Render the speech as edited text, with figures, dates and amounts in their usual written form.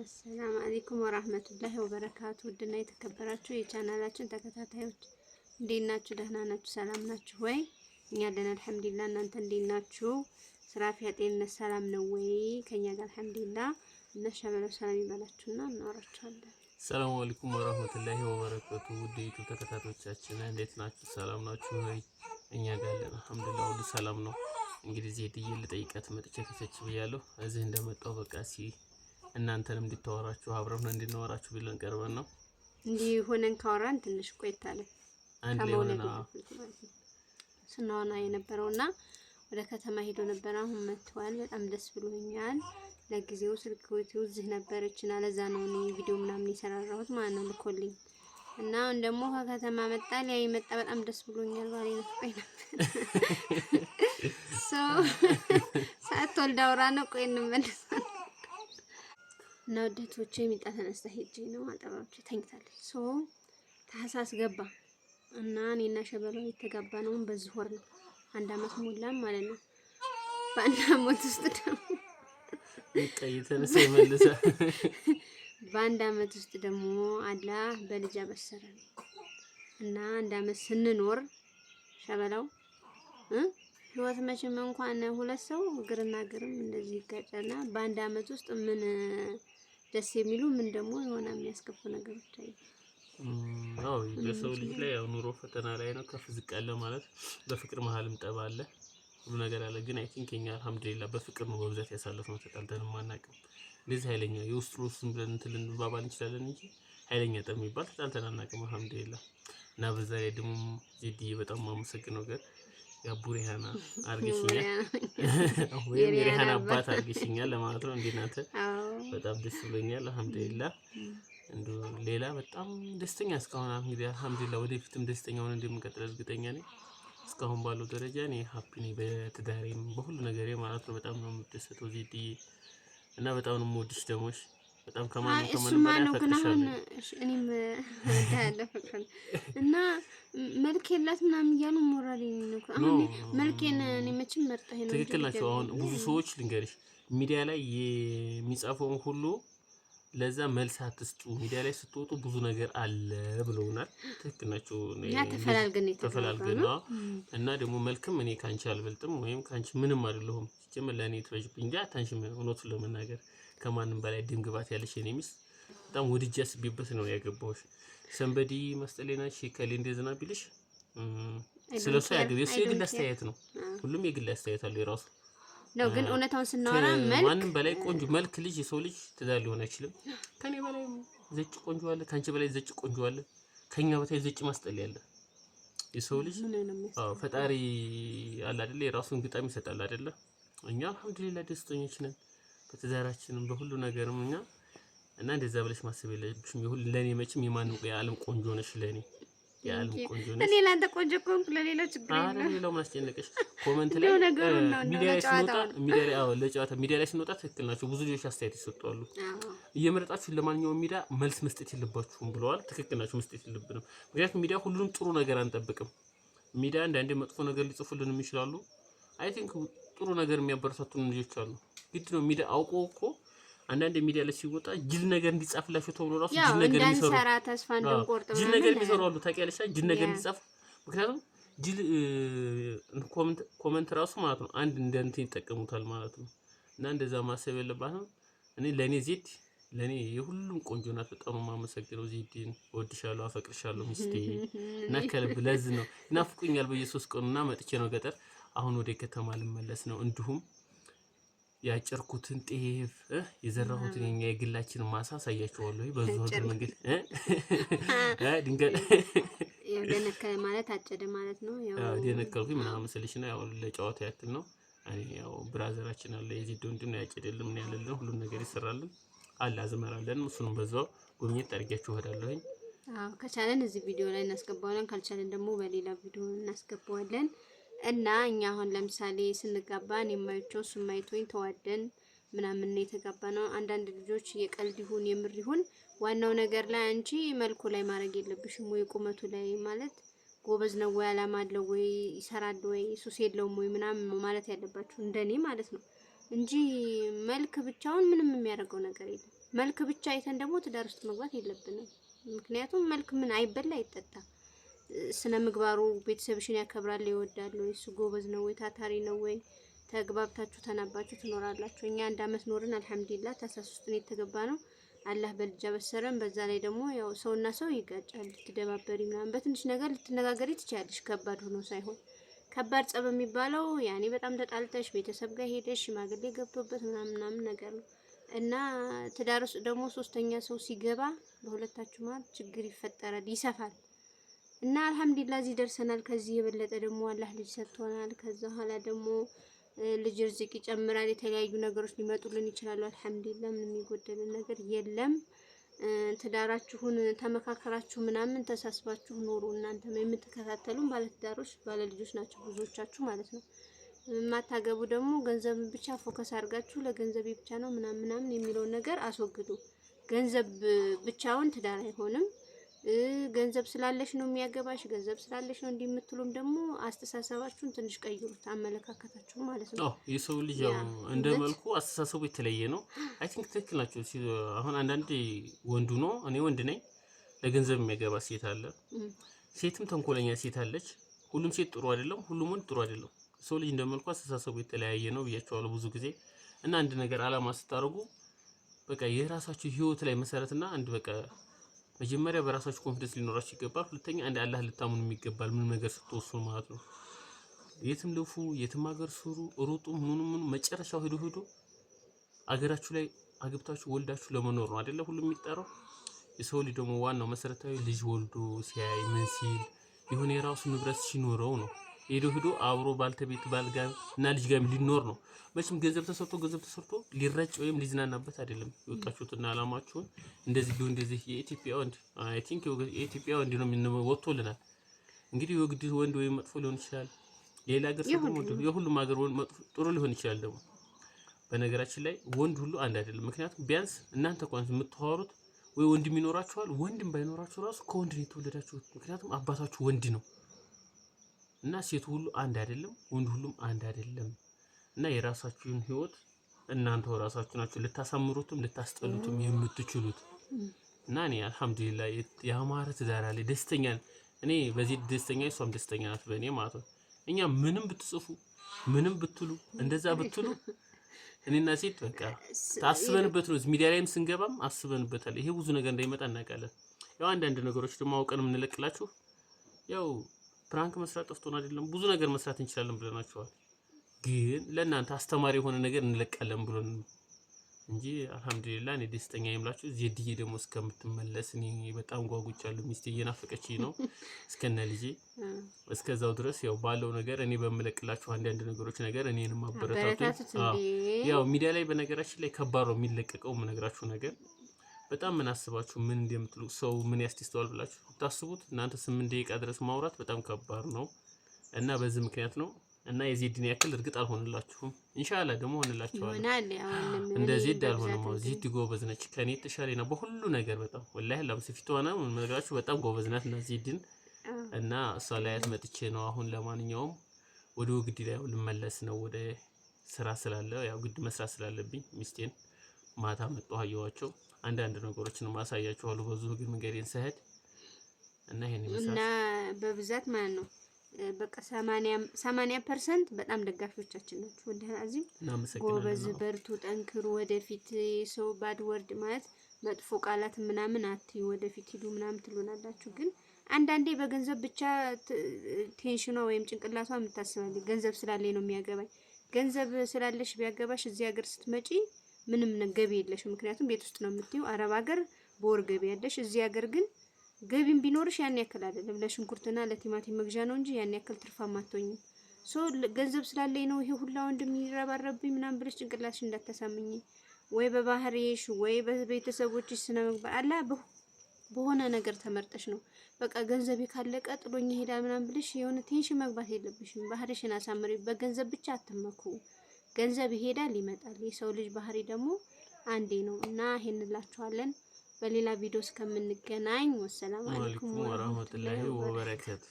አሰላሙ አለይኩም ወራህመቱላሂ ወበረካቱ። ውድና የተከበራችሁ የቻናላችን ተከታታዮች እንዴት ናችሁ? ደህና ናችሁ? ሰላም ናችሁ ወይ? እኛ ደህና አልሐምዱሊላህ። እናንተ እንዴት ናችሁ? ስራ ጤንነት ሰላም ነው ወይ? ከኛ ጋር አልሐምዱሊላህ። እነሻ በለው ሰላም ይበላችሁና እናወራችኋለን። ሰላም አለይኩም ወራህመቱላሂ ወበረካቱ። ውድ የዩቲዩብ ተከታታዮቻችን እንዴት ናችሁ? ሰላም ናችሁ ወይ? እኛ ጋር አልሐምዱሊላህ ሁሉ ሰላም ነው። እንግዲህ ዜድዬ ልጠይቃት መጥቼ ከቸች ብያለሁ። እዚህ እንደመጣው በቃ እናንተንም እንድታወራችሁ አብረን እንድናወራችሁ ብለን ቀርበን ነው። እንዲህ ሆነን ካወራን ትንሽ ቆይታለ አንድ ላይ ሆነና ስናወራ የነበረውና ወደ ከተማ ሄዶ ነበር። አሁን መጥቷል። በጣም ደስ ብሎኛል። ለጊዜው ስልክ ወይቴው እዚህ ነበረችና ለዛ ነው እኔ ቪዲዮ ምናምን የሰራራሁት ማለት ነው ልኮልኝ እና አሁን ደግሞ ከከተማ መጣ ላይ መጣ። በጣም ደስ ብሎኛል። ባሌ ነው ቆይ ነበር ሰዓት ወልዳውራ ነው ቆይ እንመለሳለን እና ወደቶቼ የሚጣ ተነስታ ሄጄ ነው አጠባብቼ ተኝታለች። ታህሳስ ገባ እና እኔና ሸበላው የተጋባ ነው በዚህ ወር ነው። አንድ አመት ሞላን ማለት ነው። በአንድ አመት ውስጥ ደግሞ ተነሳ ይመለሳ በአንድ አመት ውስጥ ደግሞ አላህ በልጅ አበሰረን እና አንድ አመት ስንኖር ሸበላው ህይወት መቼም እንኳን ሁለት ሰው እግርና እግርም እንደዚህ ይጋጫና በአንድ አመት ውስጥ ምን ደስ የሚሉ ምን ደግሞ የሆነ የሚያስከፉ ነገሮች አይ አዎ በሰው ልጅ ላይ ያው ኑሮ ፈተና ላይ ነው። ከፍ ዝቅ ያለ ማለት በፍቅር መሀልም ጠብ አለ ሁሉ ነገር አለ። ግን አይ ቲንክ እኛ አልሐምዱሊላህ በፍቅር ነው በብዛት ያሳለፍነው። ተጣልተን ማናቀም እንደዚህ ኃይለኛ የውስጥ ብለን እንትን ልንባባል እንችላለን እንጂ ኃይለኛ ጠብ የሚባል ተጣልተን አናቀም አልሐምዱሊላህ። እና በዛ ላይ ደግሞ ዜድዬ በጣም ማመሰግነው ነገር ያቡሪሃና አርግሽኛል ወይ ሪሃና አባት አርግሽኛል ለማለት ነው። እንዴናተ በጣም ደስ ብሎኛል አልሐምዱሊላህ። እንዶ ሌላ በጣም ደስተኛ እስካሁን እንግዲህ አልሐምዱሊላህ ወደፊትም ደስተኛ ሆነን እንደምንቀጥል እርግጠኛ ነኝ። እስካሁን ባለው ደረጃ እኔ ሃፒ ነኝ በትዳሬም በሁሉ ነገሬ ማለት ነው። በጣም ነው የምደሰተው ዜድዬ እና በጣም ነው የምወድሽ ደሞሽ በጣም ከማን በላይ ፈቅርሻለሁ። እኔም ታያለህ ፈቅር እና መልክ የላት ምናምን እያሉ ሞራል ነው። አሁን መልኬን እኔ መቼም መርጠህ ነው ትክክል ናቸው። አሁን ብዙ ሰዎች ልንገርሽ ሚዲያ ላይ የሚጻፈውን ሁሉ ለዛ መልስ አትስጡ፣ ሚዲያ ላይ ስትወጡ ብዙ ነገር አለ ብለውናል። ትክክል ናቸው። ተፈላልገን ነው እና ደግሞ መልክም እኔ ካንቺ አልበልጥም ወይም ካንቺ ምንም አይደለሁም። ሲጀመር ለኔ ትወጅብኝ እንጂ አታንሽም። እውነቱን ለመናገር ከማንም በላይ ደም ግባት ያለሽ የኔ ሚስት በጣም ወድጄ አስቤበት ነው ያገባሁሽ። ሰንበዲ መስጠሌናሽ ከሌ እንደዝና ቢልሽ ስለሱ ያገበ የሱ የግል አስተያየት ነው። ሁሉም የግል አስተያየት አለው የራሱ ነው። ግን እውነታውን ስናወራ ማንም በላይ ቆንጆ መልክ ልጅ የሰው ልጅ ትዳር ሊሆን አይችልም። ከኔ በላይ ዘጭ ቆንጆ አለ፣ ካንቺ በላይ ዘጭ ቆንጆ አለ፣ ከኛ በታይ ዘጭ ማስጠል ያለ የሰው ልጅ ፈጣሪ አለ አይደል? የራሱን ግጣም ይሰጣል አይደል? እኛ አልሐምዱሊላህ ደስተኞች ነን በትዳራችንም በሁሉ ነገርም እኛ እና እንደዛ ብለሽ ማሰብ የለብሽም። ይሁን ለኔ መቼም የማንም የዓለም ቆንጆ ነሽ ለኔ የዓለም ቆንጆ ነሽ። እኔ ላንተ ቆንጆ ኮንክ ለሌላው ችግር የለም። አረ ሌላው ማስጨነቀሽ ኮሜንት ላይ ሚዲያ ላይ ስንወጣ ሚዲያ ላይ ስንወጣ ትክክል ናቸው። ብዙ ልጆች አስተያየት ይሰጣሉ። እየመረጣችሁ ለማንኛውም ሚዲያ መልስ መስጠት የለባችሁም ብለዋል። ትክክል ናቸው። መስጠት የለብንም። ምክንያቱም ሚዲያ ሁሉንም ጥሩ ነገር አንጠብቅም። ሚዲያ አንዳንዴ መጥፎ ነገር ሊጽፉልን ይችላሉ። አይ ቲንክ ጥሩ ነገር የሚያበረታቱን ልጆች አሉ። ግድ ነው ሚዲያ አውቆ እኮ አንዳንድ ሚዲያ ላይ ሲወጣ ጅል ነገር እንዲጻፍላችሁ ተብሎ ራሱ ጅል ነገር የሚሰሩ ተስፋ እንደምቆርጥ ጅል ነገር የሚሰሩ አሉ። ታውቂያለሽ? ጅል ነገር እንዲጻፍ ምክንያቱም ጅል ኮሜንት ራሱ ማለት ነው አንድ እንደንት ይጠቀሙታል ማለት ነው። እና እንደዛ ማሰብ የለባትም። እኔ ለኔ ዜድ ለኔ የሁሉም ቆንጆ ናት። በጣም ማመሰግነው ዜድን ወድሻለሁ፣ አፈቅርሻለሁ ሚስቴ እና ከልብ ለዝ ነው ናፍቁኛል። በየሶስት ቀኑና መጥቼ ነው ገጠር። አሁን ወደ ከተማ ልመለስ ነው። እንዲሁም ያጨርኩትን ጤፍ የዘራሁትን የኛ የግላችን ማሳ ሳያችኋለሁ። በዛው ሀገር መንገድ ድንገት ደነከለ ማለት አጨደ ማለት ነው። ያው ደነከልኩኝ ምናምን መስልሽና ያው ለጨዋታ ያክል ነው። እኔ ያው ብራዘራችን አለ የዜድ ወንድም ያጨደልም ምን ያለልን ሁሉ ነገር ይሰራልን አለ አዝመራለን። እሱንም በዛው ጎብኝት አድርጋችሁ እሄዳለሁኝ። ከቻለን እዚህ ቪዲዮ ላይ እናስገባዋለን፣ ካልቻለን ደግሞ በሌላ ቪዲዮ እናስገባዋለን። እና እኛ አሁን ለምሳሌ ስንጋባን የማይቸው ሱማይቶኝ ተዋደን ምናምን ነው የተጋባነው። አንዳንድ ልጆች የቀልድ ይሁን የምር ይሁን ዋናው ነገር ላይ አንቺ መልኩ ላይ ማድረግ የለብሽም ወይ ቁመቱ ላይ ማለት ጎበዝ ነው ወይ አላማ አለው ወይ ይሰራል ወይ ሱስ የለውም ወይ ምናምን ማለት ያለባችሁ እንደኔ ማለት ነው። እንጂ መልክ ብቻውን ምንም የሚያደርገው ነገር የለም። መልክ ብቻ አይተን ደግሞ ትዳር ውስጥ መግባት የለብንም። ምክንያቱም መልክ ምን አይበላ አይጠጣ። ስነ ምግባሩ ቤተሰብሽን ያከብራል ይወዳል ወይ እሱ ጎበዝ ነው ወይ ታታሪ ነው ወይ ተግባብታችሁ ተናባችሁ ትኖራላችሁ። እኛ 1 አመት ኖርን አልሐምዱሊላህ። ታህሳስ ውስጥ ነው የተገባ ነው። አላህ በልጅ አበሰረን። በዛ ላይ ደግሞ ያው ሰውና ሰው ይጋጫል። ልትደባበሪ ምናምን በትንሽ ነገር ልትነጋገሪ ትችያለሽ። ከባድ ሆኖ ሳይሆን ከባድ ጸብ የሚባለው ያኔ በጣም ተጣልተሽ ቤተሰብ ጋር ሄደሽ ሽማግሌ ገብቶበት ምናምን ነገር ነው። እና ትዳር ውስጥ ደግሞ ሶስተኛ ሰው ሲገባ በሁለታችሁ መሀል ችግር ይፈጠራል፣ ይሰፋል። እና አልሐምዱሊላህ እዚህ ደርሰናል። ከዚህ የበለጠ ደግሞ አላህ ልጅ ሰጥቶናል። ከዛ በኋላ ደግሞ ልጅ ርዝቅ ይጨምራል። የተለያዩ ነገሮች ሊመጡልን ይችላሉ። አልሐምዱሊላህ ምንም የሚጎደልን ነገር የለም። ትዳራችሁን ተመካከራችሁ ምናምን ተሳስባችሁ ኖሩ። እናንተም የምትከታተሉን ባለትዳሮች ባለልጆች ናቸው ብዙዎቻችሁ ማለት ነው። የማታገቡ ደግሞ ገንዘብን ብቻ ፎከስ አድርጋችሁ ለገንዘብ ብቻ ነው ምናምን የሚለውን ነገር አስወግዱ። ገንዘብ ብቻውን ትዳር አይሆንም። ገንዘብ ስላለሽ ነው የሚያገባሽ፣ ገንዘብ ስላለሽ ነው እንዲምትሉም ደግሞ አስተሳሰባችሁን ትንሽ ቀይሩት፣ አመለካከታችሁ ማለት ነው። የሰው ልጅ ያው እንደ መልኩ አስተሳሰቡ የተለየ ነው። አይ ቲንክ ትክክል ናቸው። አሁን አንዳንዴ ወንዱ ነው እኔ ወንድ ነኝ ለገንዘብ የሚያገባ ሴት አለ፣ ሴትም ተንኮለኛ ሴት አለች። ሁሉም ሴት ጥሩ አይደለም፣ ሁሉም ወንድ ጥሩ አይደለም። ሰው ልጅ እንደ መልኩ አስተሳሰቡ የተለያየ ነው ብያቸዋለሁ ብዙ ጊዜ። እና አንድ ነገር አላማ ስታደርጉ በቃ የራሳችሁ ህይወት ላይ መሰረትና አንድ በቃ መጀመሪያ በራሳችሁ ኮንፊደንስ ሊኖራችሁ ይገባል። ሁለተኛ አንድ አላህ ልታምኑ የሚገባል ምን ነገር ስትወስኑ ማለት ነው። የትም ልፉ የትም ሀገር ስሩ ሩጡ ምኑ መጨረሻው ሄዶ አገራችሁ ላይ አግብታችሁ ወልዳችሁ ለመኖር ነው አይደለ ሁሉ የሚጠራው። የሰው ልጅ ደግሞ ዋናው መሰረታዊ ልጅ ወልዶ ሲያይ ምን ሲል የሆነ የራሱ ንብረት ሲኖረው ነው ሄዶ አብሮ ባልተቤት ባልጋ እና ልጅ ጋር ሊኖር ነው። መቼም ገንዘብ ተሰርቶ ሊረጭ ወይም ሊዝናናበት አይደለም የወጣችሁትና አላማችሁን እንደዚህ ቢሆን እንደዚህ የኢትዮጵያ ወንድ አይ ቲንክ የኢትዮጵያ ወንድ ነው ወጥቶልናል። እንግዲህ የወግድ ወንድ ወይ መጥፎ ሊሆን ይችላል። ሌላ ሀገር ደግሞ የሁሉም ሀገር ወንድ መጥፎ ጥሩ ሊሆን ይችላል። ደግሞ በነገራችን ላይ ወንድ ሁሉ አንድ አይደለም። ምክንያቱም ቢያንስ እናንተ እንኳን የምትዋሩት ወይ ወንድም ይኖራችኋል፣ ወንድም ባይኖራችሁ ራሱ ከወንድ ነው የተወለዳችሁት። ምክንያቱም አባታችሁ ወንድ ነው። እና ሴቱ ሁሉ አንድ አይደለም፣ ወንድ ሁሉም አንድ አይደለም። እና የራሳችሁን ህይወት እናንተው ራሳችሁ ናችሁ ልታሳምሩትም ልታስጠሉትም የምትችሉት። እና እኔ አልሐምዱሊላህ ያማረ ትዳር አለ፣ ደስተኛ እኔ በዚህ ደስተኛ እሷም ደስተኛ ናት በእኔ ማለት ነው። እኛ ምንም ብትጽፉ ምንም ብትሉ እንደዛ ብትሉ እኔና ሴት በቃ ታስበንበት ነው። ሚዲያ ላይም ስንገባም አስበንበታል። ይሄ ብዙ ነገር እንዳይመጣ እናውቃለን። ያው አንዳንድ ነገሮች ደግሞ አውቀን የምንለቅላችሁ ያው ፕራንክ መስራት ጠፍቶን አይደለም፣ ብዙ ነገር መስራት እንችላለን ብለናቸዋል። ግን ለእናንተ አስተማሪ የሆነ ነገር እንለቃለን ብሎን እንጂ አልሐምዱሊላህ እኔ ደስተኛ ይምላችሁ። ዜድዬ ደግሞ እስከምትመለስ እኔ በጣም ጓጉቻለሁ። ሚስቴ እየናፈቀችኝ ነው እስከነ ልጄ። እስከዛው ድረስ ያው ባለው ነገር እኔ በመለቅላችሁ አንዳንድ ነገሮች ነገር እኔንም አበረታቱ። ያው ሚዲያ ላይ በነገራችን ላይ ከባድ ነው የሚለቀቀው የምነግራችሁ ነገር። በጣም ምን አስባችሁ ምን እንደምትሉ ሰው ምን ያስደስተዋል ብላችሁ ታስቡት። እናንተ 8 ደቂቃ ድረስ ማውራት በጣም ከባድ ነው እና በዚህ ምክንያት ነው። እና የዜድን ያክል እርግጥ አልሆንላችሁም። ኢንሻአላህ ደግሞ ሆንላችኋል። እንደ ዜድ አልሆነም። ዜድ ጎበዝ ነች፣ ከኔ ተሻለ ነው በሁሉ ነገር በጣም ወላሂ ለምስፊት ሆነ ነገራችሁ በጣም ጎበዝ ናት እና ዜድን እና እሷ ላይ አስመጥቼ ነው አሁን። ለማንኛውም ወደ ወግዲ ላይ ልመለስ ነው ወደ ስራ ስላለ ያው ግድ መስራት ስላለብኝ ሚስቴን ማታ መጣሁ አየኋቸው። አንዳንድ ነገሮችን ማሳያችኋለሁ በዙ ግን መንገዴን ሰሄድ እና ይሄን ይመስላል እና በብዛት ማለት ነው በቃ 80% በጣም ደጋፊዎቻችን ናቸው። ወላሂ አዚም ጎበዝ፣ በርቱ፣ ጠንክሩ፣ ወደፊት ሰው ባድ ወርድ ማለት መጥፎ ቃላት ምናምን አትዩ፣ ወደፊት ሂዱ ምናምን ትሉናላችሁ። ግን አንዳንዴ በገንዘብ ብቻ ቴንሽኗ ወይም ጭንቅላቷ የምታስባለች ገንዘብ ስላለኝ ነው የሚያገባኝ። ገንዘብ ስላለሽ ቢያገባሽ እዚህ ሀገር ስትመጪ ምንም ገቢ የለሽ። ምክንያቱም ቤት ውስጥ ነው የምትይው። አረብ ሀገር በወር ገቢ ያለሽ፣ እዚህ ሀገር ግን ገቢም ቢኖርሽ ያን ያክል አይደለም። ለሽንኩርትና ለቲማቲም መግዣ ነው እንጂ ያን ያክል ትርፋማ አትሆኝም። ገንዘብ ስላለኝ ነው ይሄ ሁላ ወንድም ይረባረብኝ ምናምን ብለሽ ጭንቅላትሽ እንዳታሳምኝ። ወይ በባህሪሽ ወይ በቤተሰቦችሽ ስነ ምግባር አላ በሆነ ነገር ተመርጠሽ ነው በቃ ገንዘብ ካለቀ ጥሎኝ ይሄዳል ምናምን ብለሽ የሆነ ቴንሽን መግባት የለብሽም። ባህሪሽን አሳምሪ። በገንዘብ ብቻ አትመኩ። ገንዘብ ይሄዳል ይመጣል። የሰው ልጅ ባህሪ ደግሞ አንዴ ነው እና ይሄን እንላችኋለን። በሌላ ቪዲዮ እስከምንገናኝ ወሰላም አለይኩም ወራህመቱላሂ ወበረካቱ።